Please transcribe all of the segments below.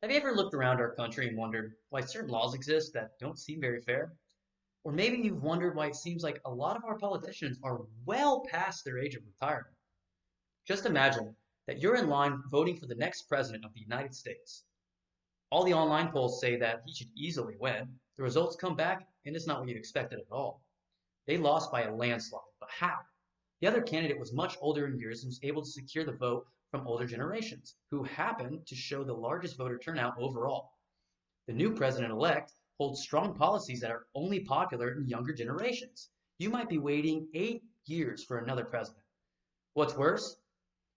Have you ever looked around our country and wondered why certain laws exist that don't seem very fair? Or maybe you've wondered why it seems like a lot of our politicians are well past their age of retirement. Just imagine that you're in line voting for the next president of the United States. All the online polls say that he should easily win. The results come back and it's not what you'd expected at all. They lost by a landslide, but how? The other candidate was much older in years and was able to secure the vote from older generations, who happened to show the largest voter turnout overall. The new president-elect holds strong policies that are only popular in younger generations. You might be waiting 8 years for another president. What's worse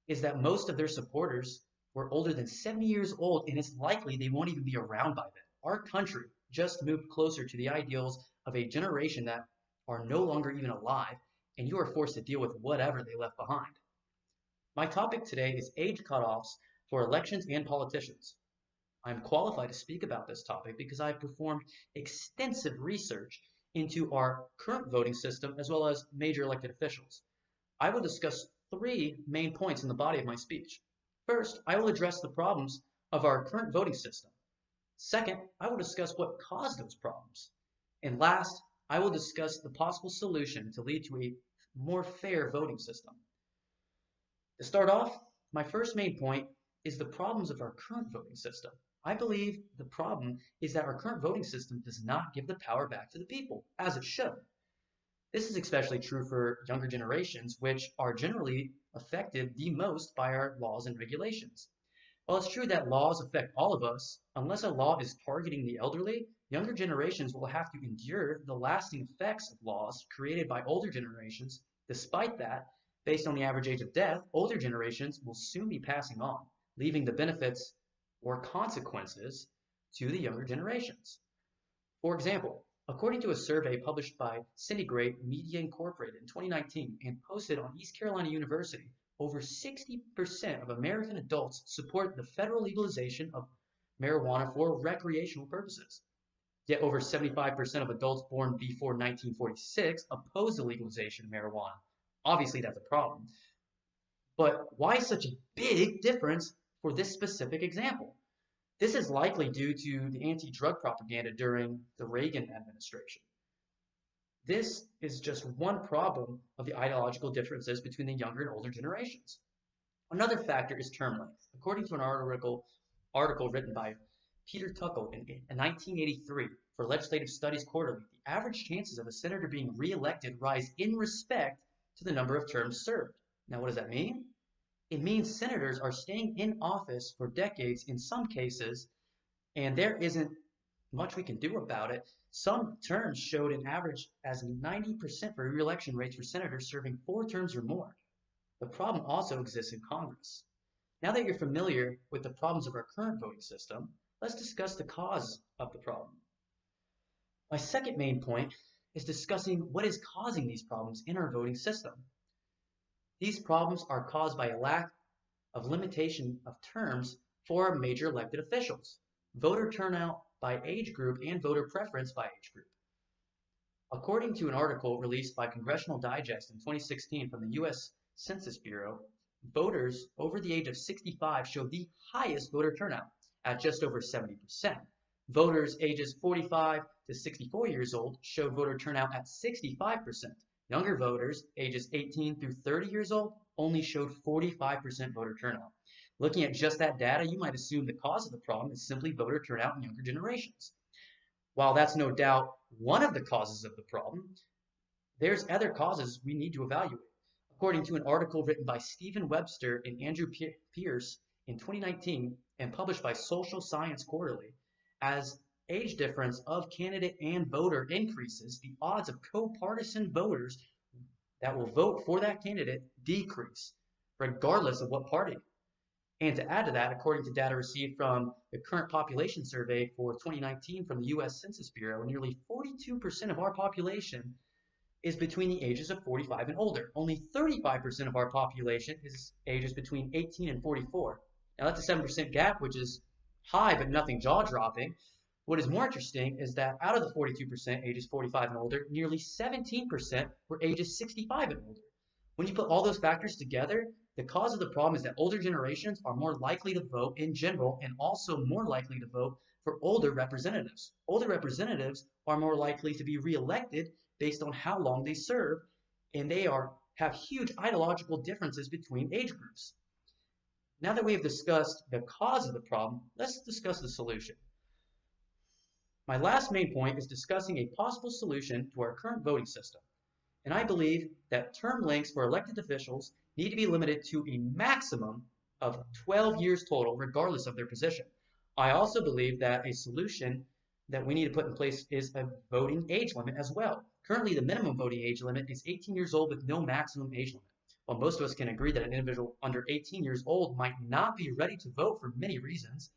is that most of their supporters were older than 70 years old, and it's likely they won't even be around by then. Our country just moved closer to the ideals of a generation that are no longer even alive, and you are forced to deal with whatever they left behind. My topic today is age cutoffs for elections and politicians. I am qualified to speak about this topic because I've performed extensive research into our current voting system as well as major elected officials. I will discuss three main points in the body of my speech. First, I will address the problems of our current voting system. Second, I will discuss what caused those problems. And last, I will discuss the possible solution to lead to a more fair voting system. To start off, my first main point is the problems of our current voting system. I believe the problem is that our current voting system does not give the power back to the people, as it should. This is especially true for younger generations, which are generally affected the most by our laws and regulations. While it's true that laws affect all of us, unless a law is targeting the elderly, younger generations will have to endure the lasting effects of laws created by older generations. Despite that, based on the average age of death, older generations will soon be passing on, leaving the benefits or consequences to the younger generations. For example, according to a survey published by Centigrade Media Incorporated in 2019 and posted on East Carolina University, over 60% of American adults support the federal legalization of marijuana for recreational purposes. Yet over 75% of adults born before 1946 oppose the legalization of marijuana. Obviously, that's a problem. But why such a big difference for this specific example? This is likely due to the anti-drug propaganda during the Reagan administration. This is just one problem of the ideological differences between the younger and older generations. Another factor is term length. According to an article written by Peter Tuckle in 1983 for Legislative Studies Quarterly, the average chances of a senator being re-elected rise in respect to the number of terms served. Now, what does that mean? It means senators are staying in office for decades in some cases, and there isn't much we can do about it. Some terms showed an average as 90% for re-election rates for senators serving 4 terms or more. The problem also exists in Congress. Now that you're familiar with the problems of our current voting system, let's discuss the cause of the problem. My second main point is discussing what is causing these problems in our voting system. These problems are caused by a lack of limitation of terms for major elected officials, voter turnout by age group, and voter preference by age group. According to an article released by Congressional Digest in 2016 from the U.S. Census Bureau, voters over the age of 65 showed the highest voter turnout at just over 70%. Voters ages 45 to 64 years old showed voter turnout at 65%. Younger voters, ages 18 through 30 years old, only showed 45% voter turnout. Looking at just that data, you might assume the cause of the problem is simply voter turnout in younger generations. While that's no doubt one of the causes of the problem, there's other causes we need to evaluate. According to an article written by Stephen Webster and Andrew Pierce in 2019 and published by Social Science Quarterly, as age difference of candidate and voter increases, the odds of co-partisan voters that will vote for that candidate decrease, regardless of what party. And to add to that, according to data received from the current population survey for 2019 from the U.S. Census Bureau, nearly 42% of our population is between the ages of 45 and older. Only 35% of our population is ages between 18 and 44. Now that's a 7% gap, which is high, but nothing jaw-dropping. What is more interesting is that out of the 42% ages 45 and older, nearly 17% were ages 65 and older. When you put all those factors together, The cause of the problem is that older generations are more likely to vote in general and also more likely to vote for older representatives. Older representatives are more likely to be reelected based on how long they serve, and have huge ideological differences between age groups. Now that we have discussed the cause of the problem, let's discuss the solution. My last main point is discussing a possible solution to our current voting system. And I believe that term lengths for elected officials need to be limited to a maximum of 12 years total, regardless of their position. I also believe that a solution that we need to put in place is a voting age limit as well. Currently, the minimum voting age limit is 18 years old with no maximum age limit. While most of us can agree that an individual under 18 years old might not be ready to vote for many reasons,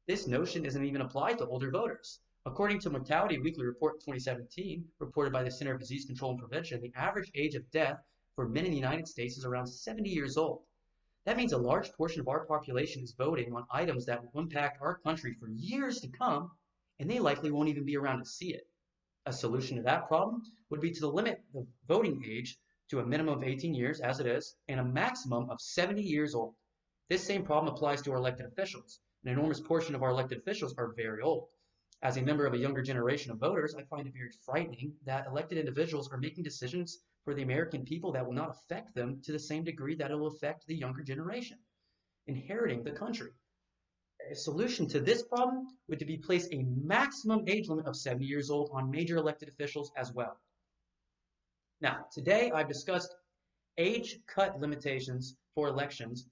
this notion isn't even applied to older voters. According to Mortality Weekly Report 2017, reported by the Center for Disease Control and Prevention, the average age of death for men in the United States is around 70 years old. That means a large portion of our population is voting on items that will impact our country for years to come, and they likely won't even be around to see it. A solution to that problem would be to limit the voting age to a minimum of 18 years, as it is, and a maximum of 70 years old. This same problem applies to our elected officials. An enormous portion of our elected officials are very old. As a member of a younger generation of voters, I find it very frightening that elected individuals are making decisions for the American people that will not affect them to the same degree that it will affect the younger generation, inheriting the country. A solution to this problem would be to place a maximum age limit of 70 years old on major elected officials as well. Now, today I've discussed age cut limitations for elections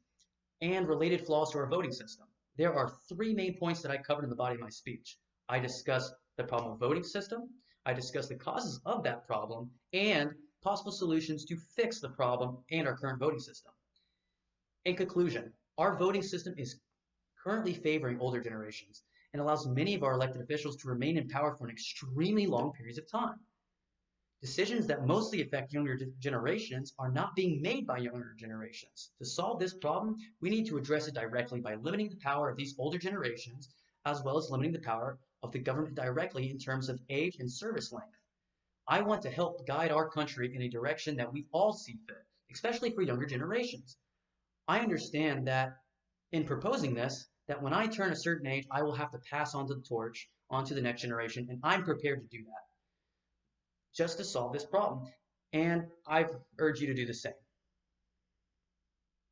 and related flaws to our voting system. There are three main points that I covered in the body of my speech. I discussed the problem of voting system, I discussed the causes of that problem, and possible solutions to fix the problem and our current voting system. In conclusion, our voting system is currently favoring older generations and allows many of our elected officials to remain in power for an extremely long periods of time. Decisions that mostly affect younger generations are not being made by younger generations. To solve this problem, we need to address it directly by limiting the power of these older generations, as well as limiting the power of the government directly in terms of age and service length. I want to help guide our country in a direction that we all see fit, especially for younger generations. I understand that in proposing this, that when I turn a certain age, I will have to pass on the torch onto the next generation, and I'm prepared to do that just to solve this problem. And I urge you to do the same.